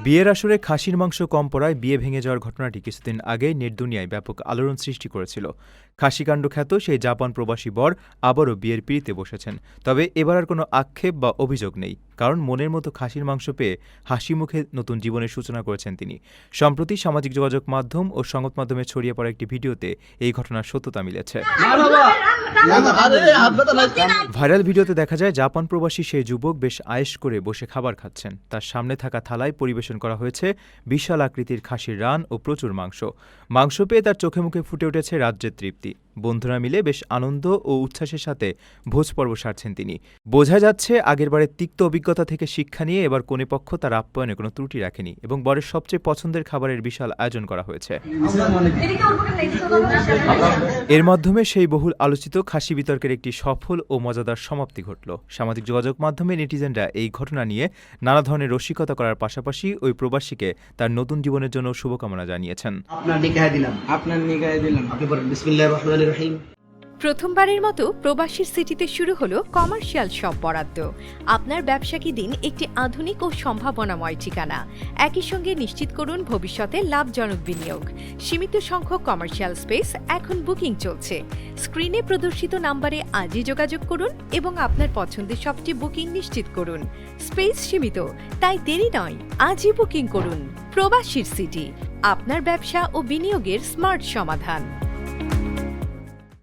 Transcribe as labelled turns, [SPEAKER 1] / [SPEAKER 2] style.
[SPEAKER 1] বিয়ের আসরে খাসির মাংস কম পড়ায় বিয়ে ভেঙে যাওয়ার ঘটনাটি কিছুদিন আগে নেটদুনিয়ায় ব্যাপক আলোড়ন সৃষ্টি করেছিল। খাসিকাণ্ড খ্যাত সেই জাপান প্রবাসী বর আবারও বিয়ের পিঁড়িতে বসেছেন। তবে এবার আর কোনো আক্ষেপ বা অভিযোগ নেই, কারণ মনের মতো খাসির মাংস পেয়ে হাসি মুখে নতুন জীবনের সূচনা করেছেন তিনি। সম্প্রতি সামাজিক যোগাযোগ মাধ্যম ও সংবাদ মাধ্যমে ছড়িয়ে পড়া একটি ভিডিওতে এই ঘটনার সত্যতা মিলেছে। ভাইরাল ভিডিওতে দেখা যায় জাপান প্রবাসী সেই যুবক বেশ আয়েশ করে বসে খাবার খাচ্ছেন। তার সামনে থাকা থালায় পরিবেশন করা হয়েছে বিশাল আকৃতির খাসির রান ও প্রচুর মাংস পেয়ে তার চোখে মুখে ফুটে উঠেছে রাজ্যের তৃপ্তি। বন্ধুরা মিলে বেশ আনন্দ ও উচ্ছ্বাসের সাথে ভোজপর্ব সারছেন তিনি। বোঝা যাচ্ছে আগেরবারের তিক্ত অভিজ্ঞতা থেকে শিক্ষা নিয়ে এবার কনেপক্ষ তার আপ্যায়নে কোনো ত্রুটি রাখেনি এবং বরের সবচেয়ে পছন্দের খাবারের বিশাল আয়োজন করা হয়েছে। এর মাধ্যমে সেই বহুল আলোচিত খাসি বিতর্কের একটি সফল ও মজাদার সমাপ্তি ঘটল। সামাজিক যোগাযোগ মাধ্যমে নেটিজেনরা এই ঘটনা নিয়ে নানা ধরনের রসিকতা করার পাশাপাশি ওই প্রবাসীকে তার নতুন জীবনের জন্য শুভকামনা জানিয়েছেন।
[SPEAKER 2] আপনার নিগাহে দিলাম আপনি বলেন বিসমিল্লাহির রহমানির রহিম।
[SPEAKER 3] প্রথমবারের মতো প্রবাসীর সিটিতে শুরু হলো কমার্শিয়াল শপ বরাদ্দ। আপনার ব্যবসাকে দিন একটি আধুনিক ও সম্ভাবনাময় ঠিকানা। একই সঙ্গে নিশ্চিত করুন ভবিষ্যতে লাভজনক বিনিয়োগ। সীমিত সংখ্যক কমার্শিয়াল স্পেস এখন বুকিং চলছে। স্ক্রিনে প্রদর্শিত নাম্বারে আজই যোগাযোগ করুন এবং আপনার পছন্দের শপটি বুকিং নিশ্চিত করুন। স্পেস সীমিত, তাই দেরি নয়, আজই বুকিং করুন। প্রবাসীর সিটি, আপনার ব্যবসা ও বিনিয়োগের স্মার্ট সমাধান।